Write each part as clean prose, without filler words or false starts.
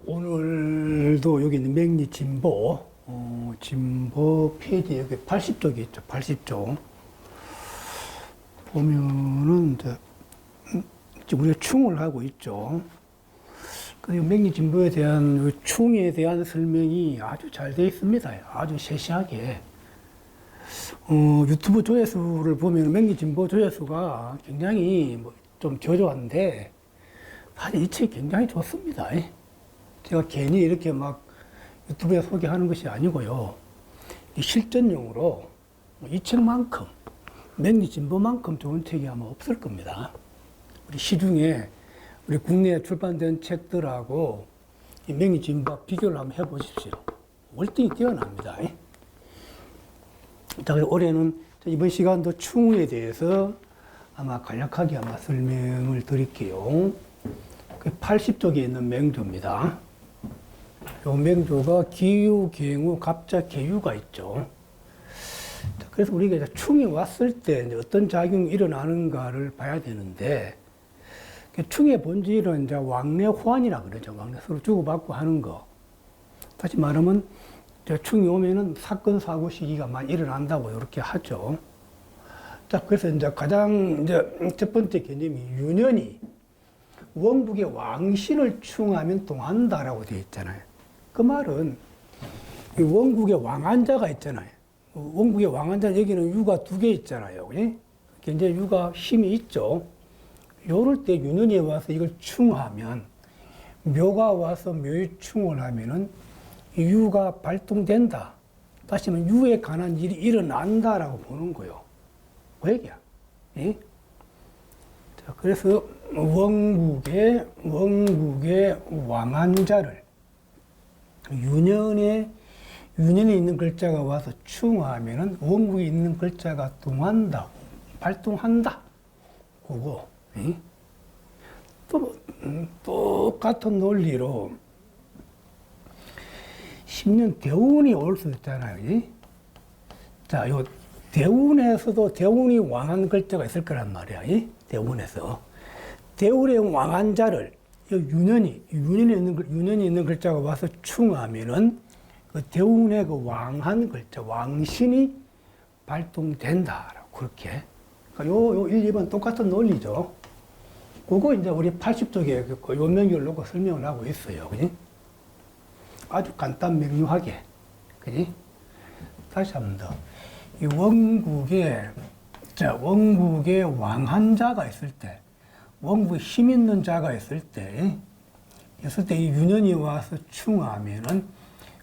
오늘도 여기 있는 맹리 진보, 진보 페이지 여기 80쪽이 있죠. 80쪽. 보면은, 이제, 지금 우리가 충을 하고 있죠. 그리고 맹리 진보에 대한, 충에 대한 설명이 아주 잘 되어 있습니다. 아주 세세하게. 유튜브 조회수를 보면 맹리 진보 조회수가 굉장히 좀 저조한데, 사실 이 책이 굉장히 좋습니다. 제가 괜히 이렇게 막 유튜브에 소개하는 것이 아니고요. 실전용으로 이 책만큼, 맹리 진보만큼 좋은 책이 아마 없을 겁니다. 우리 시중에 우리 국내에 출판된 책들하고 이 맹리 진보 비교를 한번 해보십시오. 월등히 뛰어납니다. 자, 그리고 올해는 이번 시간도 충에 대해서 아마 간략하게 아마 설명을 드릴게요. 80쪽에 있는 맹조입니다. 이 맹조가 기유, 갱우, 갑자, 계유가 있죠. 그래서 우리가 이제 충이 왔을 때 어떤 작용이 일어나는가를 봐야 되는데, 충의 본질은 이제 왕래 호환이라 그러죠. 왕래 서로 주고받고 하는 거. 다시 말하면, 충이 오면은 사건, 사고 시기가 많이 일어난다고 이렇게 하죠. 자, 그래서 이제 가장 첫 번째 개념이 유년이 원국의 왕신을 충하면 동한다라고 되어 있잖아요. 그 말은 이 원국의 왕한자가 있잖아요. 원국의 왕한자 여기는 유가 두 개 있잖아요. 굉장히 유가 힘이 있죠. 요럴 때 유년이 와서 이걸 충하면 묘가 와서 묘의 충을 하면은 유가 발동된다. 다시 말하면 유에 관한 일이 일어난다라고 보는 거예요. 그 얘기야. 예? 자, 그래서 원국의 왕한자를 유년에 있는 글자가 와서 충하면은 원국에 있는 글자가 동한다, 발동한다. 그거. 예? 또 똑같은 논리로 10년 대운이 올 수 있잖아요. 예? 자, 요 대운에서도 대운이 왕한 글자가 있을 거란 말이야. 예? 대운에서. 대운의 왕한 자를 유년이 있는 글자가 와서 충하면은 그 대운의 그 왕한 글자, 왕신이 발동된다라고 그렇게. 그러니까 요 1, 2번 똑같은 논리죠. 그거 이제 우리 80쪽에 그 요명기를 놓고 설명을 하고 있어요. 그지? 아주 간단 명료하게. 그지? 다시 한 번 더. 이 원국에 왕한 자가 있을 때, 원국에 힘 있는 자가 있을 때 이 유년이 와서 충하면은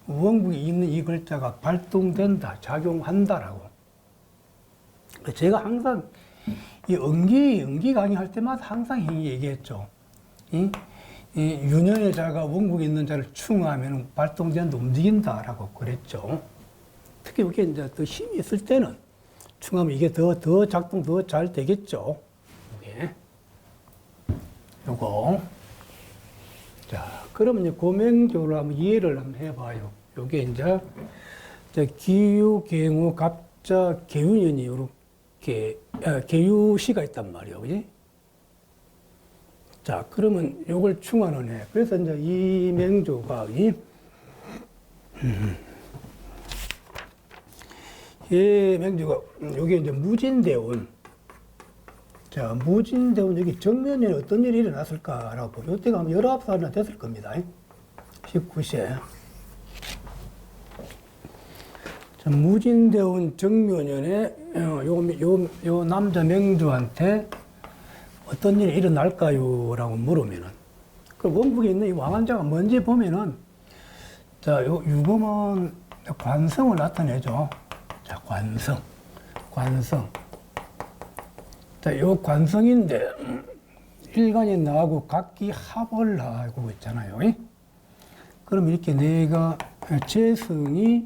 원국에 있는 이 글자가 발동된다, 작용한다라고. 제가 항상 이 연기 강의할 때마다 항상 얘기했죠. 이 유년의 자가 원국에 있는 자를 충하면 발동된다, 움직인다라고 그랬죠. 특히 이게 이제 더 힘이 있을 때는 충하면 이게 더 작동 더 잘 되겠죠. 이게. 요거. 자, 그러면 이제 고명조를 한번 이해를 한번 해봐요. 요게 이제 기유, 갱우, 갑자, 계유년이 요렇게, 계유시가 있단 말이에요. 그지? 자, 그러면 요걸 충하는 해. 그래서 이제 이 명조가, 이 명조가, 요게 이제 무진대운. 자, 무진대운, 여기 정면에 어떤 일이 일어났을까라고 보면, 이때가 아마 19살이나 됐을 겁니다. 19세. 자, 무진대운 정면에, 요 남자 명조한테 어떤 일이 일어날까요? 라고 물으면은, 그 원국에 있는 이 왕한자가 뭔지 보면은, 자, 요 유금은 관성을 나타내죠. 자, 관성. 자, 요 관성인데, 일간이 나하고 각기 합을 하고 있잖아요. 그럼 이렇게 내가 재성이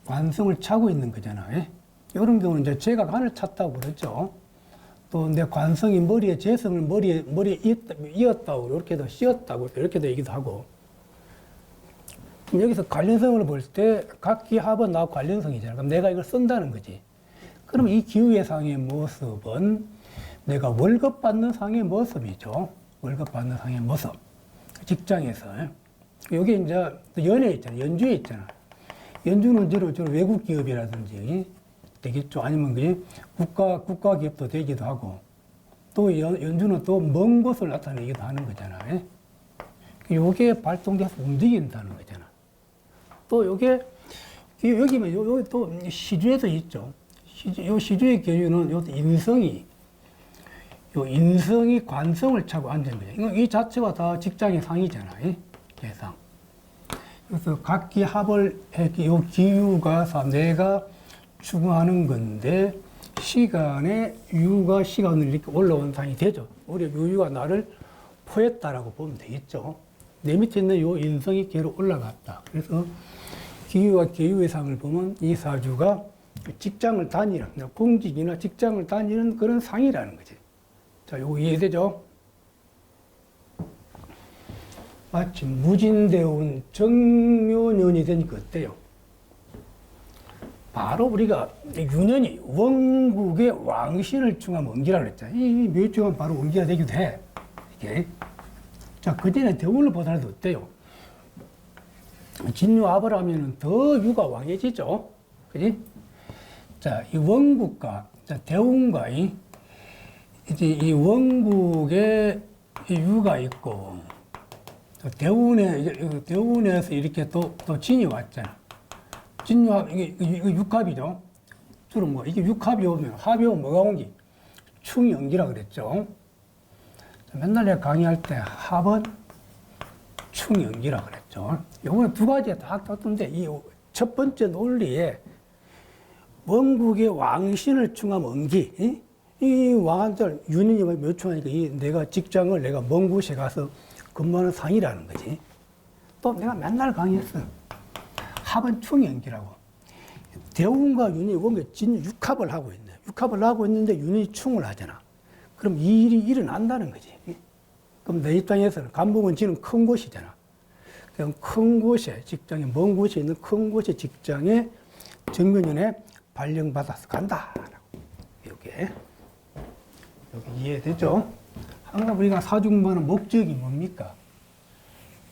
관성을 차고 있는 거잖아요. 이런 경우는 이제 재가 간을 찼다고 그러죠. 또 내 관성이 머리에, 재성을 머리에 이었다고, 이렇게도 씌었다고, 이렇게도 얘기도 하고. 그럼 여기서 관련성을 볼 때 각기 합은 나하고 관련성이잖아요. 그럼 내가 이걸 쓴다는 거지. 그럼 이 기후의 상의 모습은 내가 월급 받는 상의 모습이죠. 월급 받는 상의 모습. 직장에서. 여기 이제 연해 있잖아. 연주에 있잖아. 연주는 저런 외국 기업이라든지 되겠죠. 아니면 그 국가 기업도 되기도 하고, 또 연주는 또 먼 곳을 나타내기도 하는 거잖아요. 요게 발동돼서 움직인다는 거잖아. 또 요게, 여기면 요 또 시주에도 있죠. 요 시주의 경우는 요 인성이 관성을 차고 앉은 거죠. 이 자체가 다 직장의 상이잖아요. 예상. 그래서 각기 합을 해, 요 기유가 내가 추구하는 건데, 시간에 유가 시간을 이렇게 올라온 상이 되죠. 우리 유가 나를 포했다라고 보면 되겠죠. 내 밑에 있는 요 인성이 걔로 올라갔다. 그래서 기유와 계유의 상을 보면 이 사주가 직장을 다니는, 공직이나 직장을 다니는 그런 상이라는 거지. 자, 요거 이해되죠? 마치 무진대운 정묘년이 되니까 어때요? 바로 우리가 유년이 원국의 왕신을 충하면 원기라고 그랬잖아요. 이 묘충은 바로 원기가 되기도 해. 이게. 자, 그전에 대운을 보더라도 어때요? 진유합을 하면은 더 유가 왕해지죠. 그지? 자, 이 원국과, 자, 대운과 이제 이 원국에 이 유가 있고, 대운에서 이렇게 또 진이 왔잖아. 진유합, 이게 육합이죠. 주로 뭐, 이게 육합이 오면, 합이 오면 뭐가 온기? 충연기라 그랬죠. 맨날 내가 강의할 때 합은 충연기라 그랬죠. 요거는 두 가지가 다 떴던데, 이 첫 번째 논리에 원국의 왕신을 충하면 원기, 이 왕한들, 윤인이 몇 충하니까 내가 직장을 내가 먼 곳에 가서 근무하는 상이라는 거지. 또 내가 맨날 강의했어. 합은 충연기라고. 대운과 윤이 원기 진 육합을 하고 있네. 육합을 하고 있는데 윤이 충을 하잖아. 그럼 이 일이 일어난다는 거지. 그럼 내 입장에서는 간목은 지는 큰 곳이잖아. 그럼 큰 곳에, 직장에, 먼 곳에 있는 큰 곳의 직장에 정면연에 발령받아서 간다. 이렇게. 여기 이해되죠? 항상 우리가 사주공부하는 목적이 뭡니까?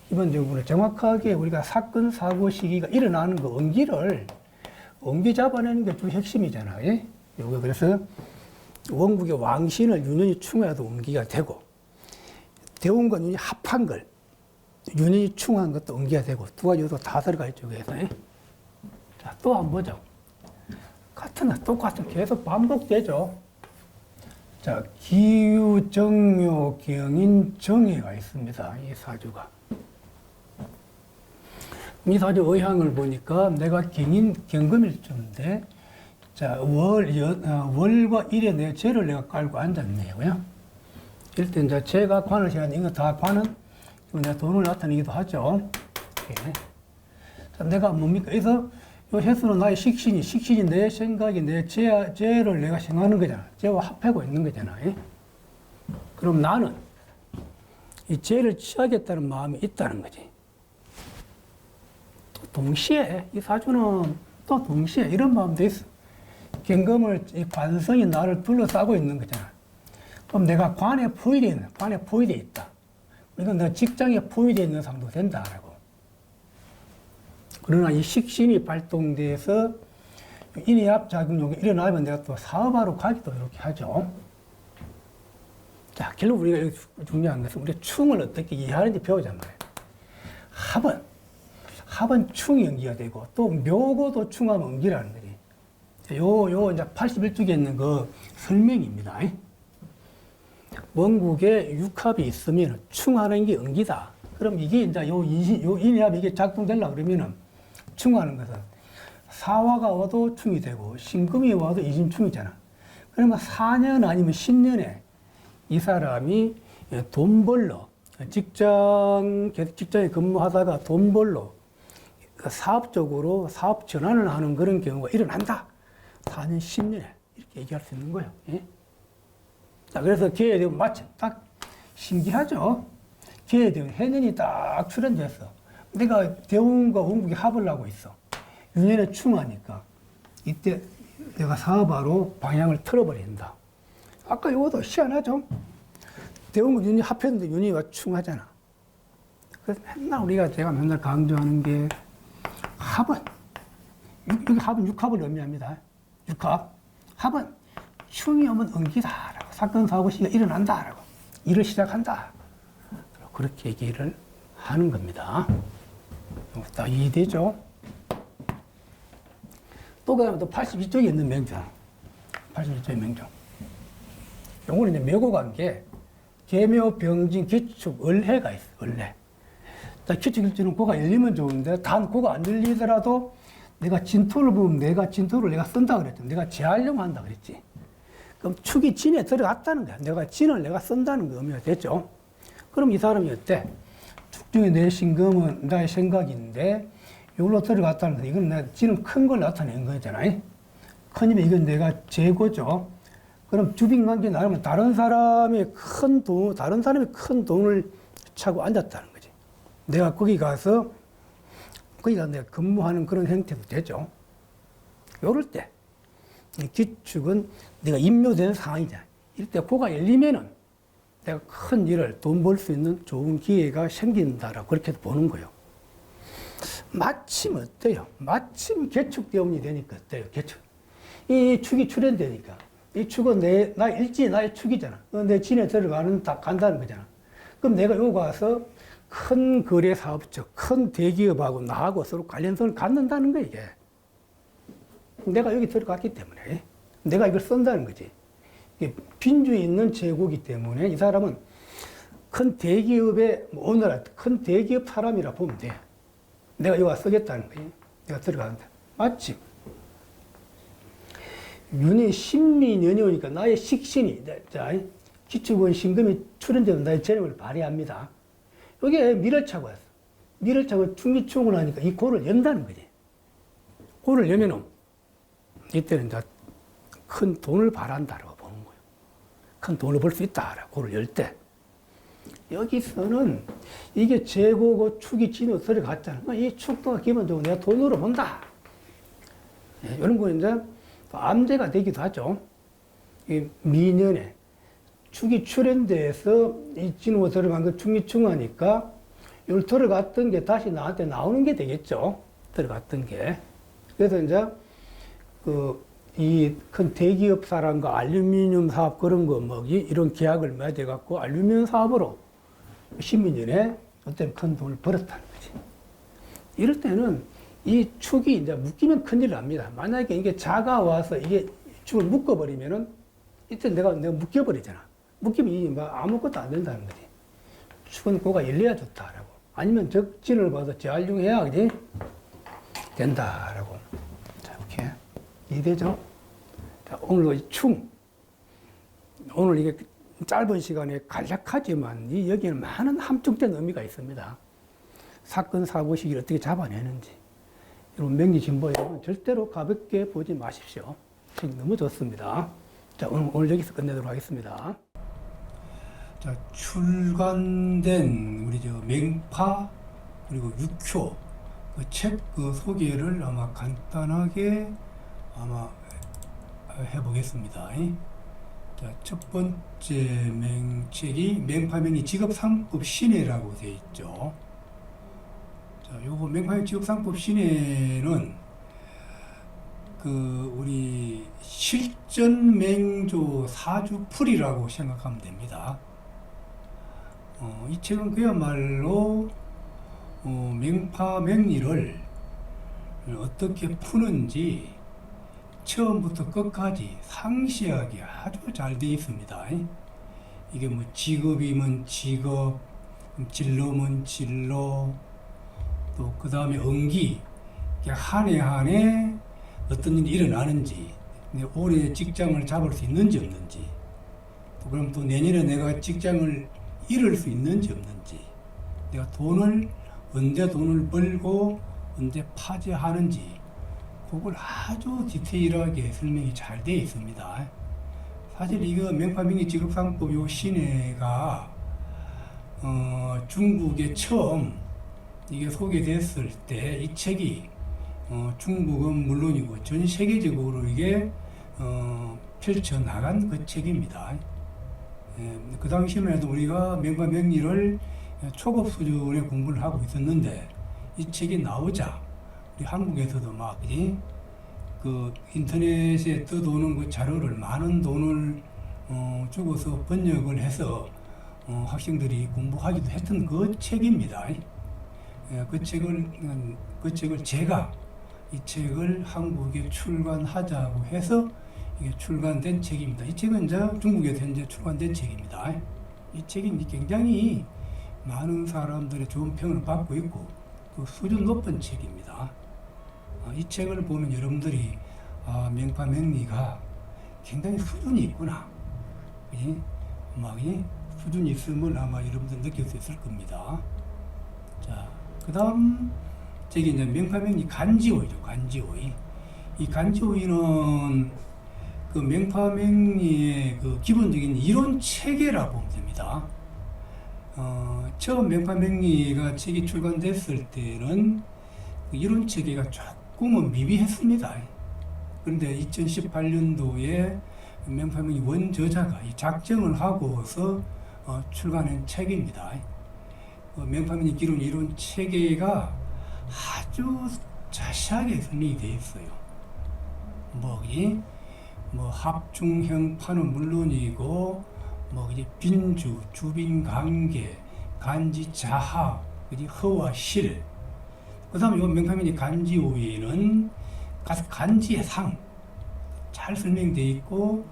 기본적으로 정확하게 우리가 사건, 사고 시기가 일어나는 그 원기 잡아내는 게 주 핵심이잖아요. 요거 그래서 원국의 왕신을 유년이 충해도 원기가 되고, 대운과 윤이 합한 걸, 윤이 충한 것도 원기가 되고, 두 가지 요소 다 들어가 있죠. 그래서. 자, 또 한번 보죠. 똑같은 계속 반복되죠. 자, 기유, 정묘, 경인, 정해가 있습니다. 이 사주가. 이 사주 의향을 보니까 내가 경금일주인데, 자, 월과 일에 내 재를 내가 깔고 앉았네요. 이럴 때 이제 재가 관을 시간, 이거 다 관은 내가 돈을 나타내기도 하죠. 이렇게. 자, 내가 뭡니까? 그래서 요 횟수는 나의 식신이 내 생각이 내 재를 내가 생각하는 거잖아. 재와 합하고 있는 거잖아. 그럼 나는 이 재를 취하겠다는 마음이 있다는 거지. 동시에 이 사주는 또 동시에 이런 마음도 있어. 경금을 이 관성이 나를 둘러싸고 있는 거잖아. 그럼 내가 관에 포위되어 있다. 이건 내가 직장에 포위되어 있는 상도 된다라고. 그러나 이 식신이 발동돼서 인해합 작용이 일어나면 내가 또 사업하러 가기도 이렇게 하죠. 자, 결국 우리가 여기 중요한 것은 우리가 충을 어떻게 이해하는지 배우자 말이에요. 합은 충이 연기가 되고, 또 묘고도 충하면 연기라는 거지. 요 이제 81쪽에 있는 그 설명입니다. 원국에 육합이 있으면 충하는 게 연기다. 그럼 이게 이제 요 인합이 이게 작동되려고 그러면은 충하는 것은 사화가 와도 충이 되고, 신금이 와도 이진충이잖아. 그러면 4년 아니면 10년에 이 사람이 돈 벌러, 직장에 근무하다가 돈 벌러 사업적으로 사업 전환을 하는 그런 경우가 일어난다. 4년, 10년에 이렇게 얘기할 수 있는 거예요. 예? 자, 그래서 기회에 대면 마침 딱 신기하죠. 기회에 대면 해년이 딱 출현됐어. 내가 대운과 원국이 합을 하고 있어. 유년에 충하니까 이때 내가 사업하러 방향을 틀어버린다. 아까 이것도 희한하죠. 대운과 윤이 합했는데 윤이가 충하잖아. 그래서 맨날 제가 맨날 강조하는 게 합은, 여기 합은 육합을 의미합니다. 육합. 합은 충이 오면 응기다라고. 사건, 사고 시가 일어난다라고. 일을 시작한다. 그렇게 얘기를 하는 겁니다. 다 이해되죠? 또 그다음에 또 82쪽에 있는 명정. 82쪽의 명정. 요거는 이제 메고 간 게 계묘, 병진, 기축, 을해가 있어. 을해. 기축 일주는 고가 열리면 좋은데 단 고가 안 열리더라도 내가 진토를 보면 내가 진토를 쓴다 그랬지. 내가 재활용한다 그랬지. 그럼 축이 진에 들어갔다는 거야. 내가 진을 쓴다는 거 의미가 됐죠. 그럼 이 사람이 어때? 축 중에 내 신금은 나의 생각인데 여기로 들어갔다는 거. 이건 내가 진은 큰 걸 나타낸 거잖아요. 크니까 이건 내가 재고죠. 그럼 주빈관계 나누면 다른 사람이 큰 돈을 차고 앉았다는 거지. 내가 거기가 내가 근무하는 그런 형태도 되죠. 요럴 때, 기축은 내가 임묘된 상황이잖아. 이럴 때 고가 열리면은 내가 큰 일을 돈 벌 수 있는 좋은 기회가 생긴다라고 그렇게 보는 거예요. 마침 어때요? 마침 개축대운이 되니까 어때요? 개축. 이 축이 출현되니까. 이 축은 나의 축이잖아. 내 진에 간다는 거잖아. 그럼 내가 여기 와서 큰 거래 사업체, 큰 대기업하고 나하고 서로 관련성을 갖는다는 거야, 이게. 내가 여기 들어갔기 때문에. 내가 이걸 쓴다는 거지. 이게 빈주에 있는 재고기 때문에 이 사람은 큰 대기업의, 오늘 큰 대기업 사람이라 보면 돼. 내가 여기 와서 쓰겠다는 거야. 내가 들어가는데. 마침. 윤이 신민연이 오니까 나의 식신이, 기축은 신금이 출현되면 나의 재력을 발휘합니다. 여기에 미를 차고 왔어. 미를 차고 충기충을 하니까 이 고를 연다는 거지. 고를 열면은 이때는 이제 큰 돈을 발한다라고 보는 거예요. 큰 돈을 벌 수 있다라고 고를 열 때. 여기서는 이게 재고고 축이 진으로 들어갔잖아. 이 축도 기본적으로 내가 돈으로 본다. 이런 거 이제 암대가 되기도 하죠. 이 미년에 축이 출현돼서 이 진으로 들어간 거 충기충하니까 이걸 들어갔던 게 다시 나한테 나오는 게 되겠죠. 들어갔던 게. 그래서 이제 이 큰 대기업 사람과 알루미늄 사업 그런 거 이런 계약을 맺어 갖고 알루미늄 사업으로 신민년에 어떤 큰 돈을 벌었다는 거지. 이럴 때는 이 축이 이제 묶이면 큰일 납니다. 만약에 이게 자가 와서 이게 축을 묶어버리면은 이때 내가 묶여버리잖아. 묶이면 이게 아무것도 안 된다는 거지. 축은 고가 열려야 좋다라고. 아니면 적진을 봐서 재활용해야 그지? 된다라고. 자, 이렇게. 이해되죠? 자, 오늘 이 충. 오늘 이게 짧은 시간에 간략하지만 여기에는 많은 함축된 의미가 있습니다. 사건, 사고 시기를 어떻게 잡아내는지. 여러분, 명리진보 여러분 절대로 가볍게 보지 마십시오. 지금 너무 좋습니다. 자, 오늘 여기서 끝내도록 하겠습니다. 자, 출간된 우리 맹파 그리고 육효 그 책 소개를 아마 간단하게 해보겠습니다. 자, 첫 번째 책이 맹파명리 직업상법 신해라고 되어 있죠. 자, 요거 맹파명 직업상법 신해는 우리 실전맹조 사주풀이라고 생각하면 됩니다. 이 책은 그야말로 맹파명리를 어떻게 푸는지 처음부터 끝까지 상세하게 아주 잘 되어 있습니다. 이게 직업이면 직업, 진로면 진로, 또 그 다음에 응기, 한 해 한 해 어떤 일이 일어나는지, 올해 직장을 잡을 수 있는지 없는지, 또 그럼 또 내년에 내가 직장을 잃을 수 있는지 없는지, 내가 언제 돈을 벌고 언제 파재하는지, 그걸 아주 디테일하게 설명이 잘 되어 있습니다. 사실 이거 맹파명리 직업상법 요 신해가 중국에 처음 이게 소개됐을 때 이 책이 중국은 물론이고 전 세계적으로 이게 펼쳐나간 그 책입니다. 그 당시만 해도 우리가 맹파명리를 초급 수준의 공부를 하고 있었는데 이 책이 나오자 우리 한국에서도 막 그 인터넷에 떠도는 그 자료를 많은 돈을 주고서 번역을 해서 학생들이 공부하기도 했던 그 책입니다. 그 책을 제가 이 책을 한국에 출간하자고 해서 이게 출간된 책입니다. 이 책은 이제 중국에서 현재 출간된 책입니다. 이 책이 굉장히 많은 사람들의 좋은 평을 받고 있고 그 수준 높은 책입니다. 이 책을 보면 여러분들이 명파명리가 굉장히 수준이 있구나. 수준이 있음을 아마 여러분들 느낄 수 있을 겁니다. 자, 그 다음 책이 이제 명파명리 간지오이죠. 간지오이. 이 간지오이는 그 명파명리의 그 기본적인 이론 체계라고 보면 됩니다. 처음 명파명리가 책이 출간됐을 때는 그 이론 체계가 조금은 미비했습니다. 그런데 2018년도에 명파명리 원저자가 이 작정을 하고서 출간한 책입니다. 명파명리 기본 이론 체계가 아주 자세하게 설명이 되어 있어요. 합중형파는 물론이고, 이제 빈주, 주빈관계, 간지자합, 허와 실. 그 다음에 이 명파명리 간지오이는 간지의 상 잘 설명되어 있고,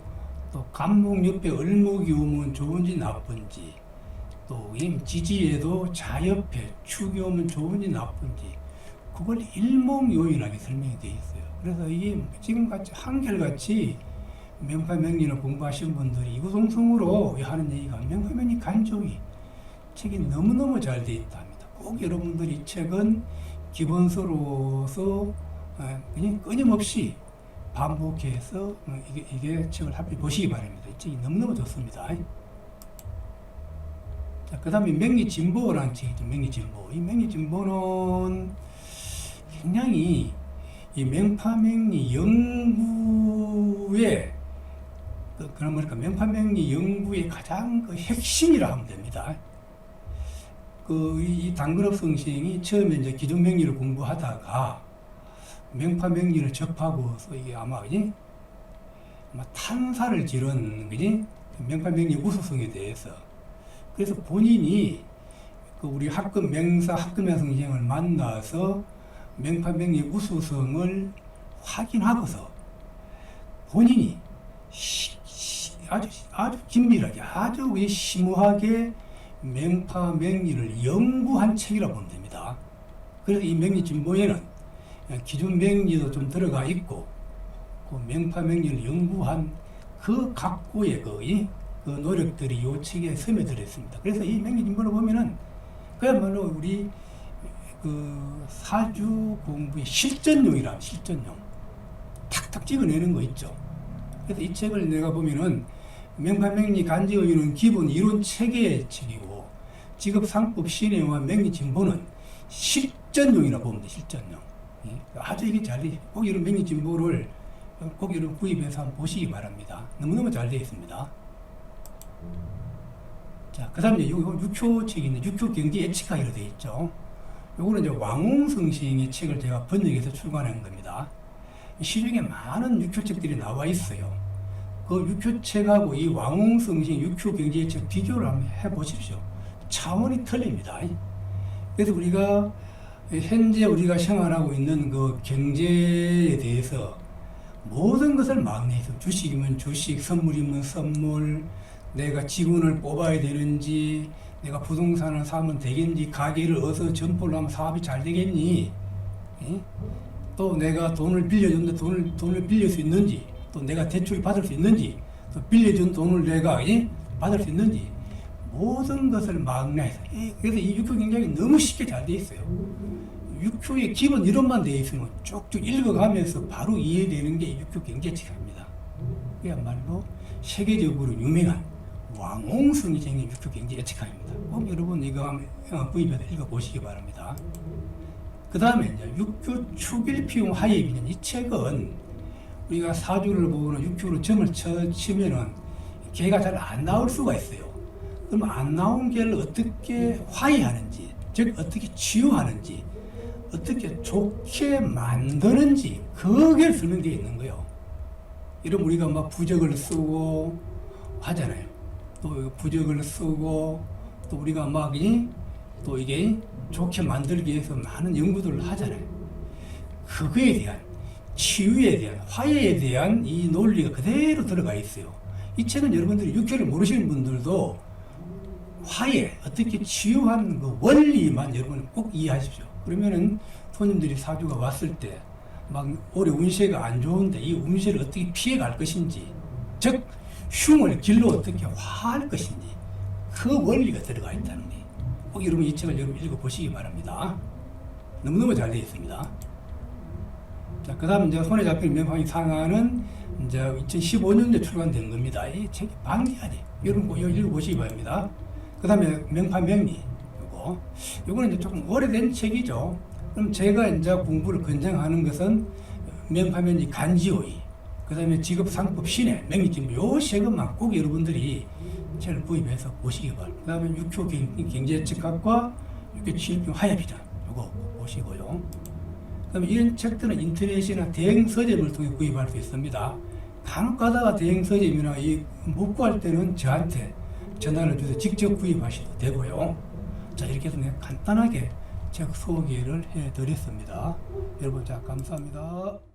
또 간목 옆에 을목이 오면 좋은지 나쁜지, 또 지지에도 자옆에 축이 오면 좋은지 나쁜지, 그걸 일목요연하게 설명이 되어 있어요. 그래서 이게 지금같이 한결같이 명파명리를 공부하신 분들이 이구동성으로 하는 얘기가 명파명리 간지오이 책이 너무너무 잘 되어 있다 합니다. 꼭 여러분들이 이 책은 기본서로서 그냥 끊임없이 반복해서 이게 책을 한번 보시기 바랍니다. 이 책이 너무너무 좋습니다. 자, 그 다음에 명리진보라는 책이죠. 명리진보. 이 명리진보는 굉장히 이 명파명리 연구의 명파명리 연구의 가장 그 핵심이라 하면 됩니다. 이 단근업 선생이 처음에 이제 기존명리를 공부하다가 명파명리를 접하고서 이게 아마 탄사를 지른 명파명리 우수성에 대해서 그래서 본인이 우리 합금명사 선생을 만나서 명파명리 우수성을 확인하고서 본인이 아주 긴밀하게 아주 심오하게 명파명리를 연구한 책이라고 보면 됩니다. 그래서 이 명리진보에는 기존 명리도 좀 들어가 있고 그 명파명리를 연구한 그 각고의 그 노력들이 이 책에 스며들어 있습니다. 그래서 이 명리진보를 보면은 그야말로 우리 그 사주 공부의 실전용이라 실전용 탁탁 찍어내는 거 있죠. 그래서 이 책을 내가 보면은 명파명리 간지오이는 기본 이론 체계의 책이고 직업상법 신해와 명리진보는 실전용이라고 보면 돼. 실전용. 아주 이게 잘 돼. 꼭 이런 명리진보를 꼭 이런 구입해서 한번 보시기 바랍니다. 너무너무 잘 되어 있습니다. 자, 그 다음에 요거 6호 책이 있는데 6호 경제 예측하기로 되어 있죠. 요거는 이제 왕홍성 시인의 책을 제가 번역해서 출간한 겁니다. 시중에 많은 6호 책들이 나와 있어요. 그 6호 책하고 이 왕홍성 시인 6호 경제 예측 비교를 한번 해보십시오. 차원이 틀립니다. 그래서 우리가 현재 우리가 생활하고 있는 그 경제에 대해서 모든 것을 막내해서 주식이면 주식, 선물이면 선물, 내가 직원을 뽑아야 되는지, 내가 부동산을 사면 되겠니, 가게를 어디서 점포를 하면 사업이 잘 되겠니, 또 내가 돈을 빌려줬는데 돈을 빌릴 수 있는지, 또 내가 대출 받을 수 있는지, 또 빌려준 돈을 내가 받을 수 있는지, 모든 것을 막내해서. 그래서 이 육효 굉장히 너무 쉽게 잘 돼 있어요. 육효의 기본 이론만 돼 있으면 쭉쭉 읽어가면서 바로 이해되는 게 육효 경제책입니다. 그야말로 세계적으로 유명한 왕홍성이 생긴 육효 경제 예측학입니다. 꼭 여러분 이거 구입해서 읽어보시기 바랍니다. 그 다음에 이제 육효 축일피용 하입이는 이 책은 우리가 사주를 보거나 육효로 점을 치면은 개가 잘 안 나올 수가 있어요. 그럼 안 나온 개를 어떻게 화해하는지, 즉 어떻게 치유하는지, 어떻게 좋게 만드는지 그게 설명되어 있는 거예요. 이런 우리가 막 부적을 쓰고 하잖아요. 또 부적을 쓰고 또 우리가 또 이게 좋게 만들기 위해서 많은 연구들을 하잖아요. 그거에 대한 치유에 대한 화해에 대한 이 논리가 그대로 들어가 있어요. 이 책은 여러분들이 육교를 모르시는 분들도 화해, 어떻게 치유하는 그 원리만 여러분 꼭 이해하십시오. 그러면은 손님들이 사주가 왔을 때 막 올해 운세가 안 좋은데 이 운세를 어떻게 피해갈 것인지, 즉 흉을 길로 어떻게 화할 것인지 그 원리가 들어가 있다는 거예요. 꼭 여러분 이 책을 여러분 읽어보시기 바랍니다. 너무너무 잘 되어 있습니다. 자, 그 다음 이제 손에 잡힌 명황이 상하는 이제 2015년도에 출간된 겁니다. 이 책이 방대하지. 여러분 이거 읽어보시기 바랍니다. 그 다음에 명파명리. 요거는 이제 조금 오래된 책이죠. 그럼 제가 이제 공부를 권장하는 것은 명파명리 간지오이, 그 다음에 직업상법 신의 명리진부, 요 세 것만 꼭 여러분들이 책을 구입해서 보시기 바랍니다. 그 다음에 육효 경제측학과 육효 치유병 화해비전, 요거 보시고요. 그 다음에 이런 책들은 인터넷이나 대행 서점을 통해 구입할 수 있습니다. 간혹 가다가 대행 서점이나 못 구할 때는 저한테 전화를 주셔서 직접 구입하셔도 되고요. 자, 이렇게 해서 내가 간단하게 책 소개를 해드렸습니다. 여러분, 자, 감사합니다.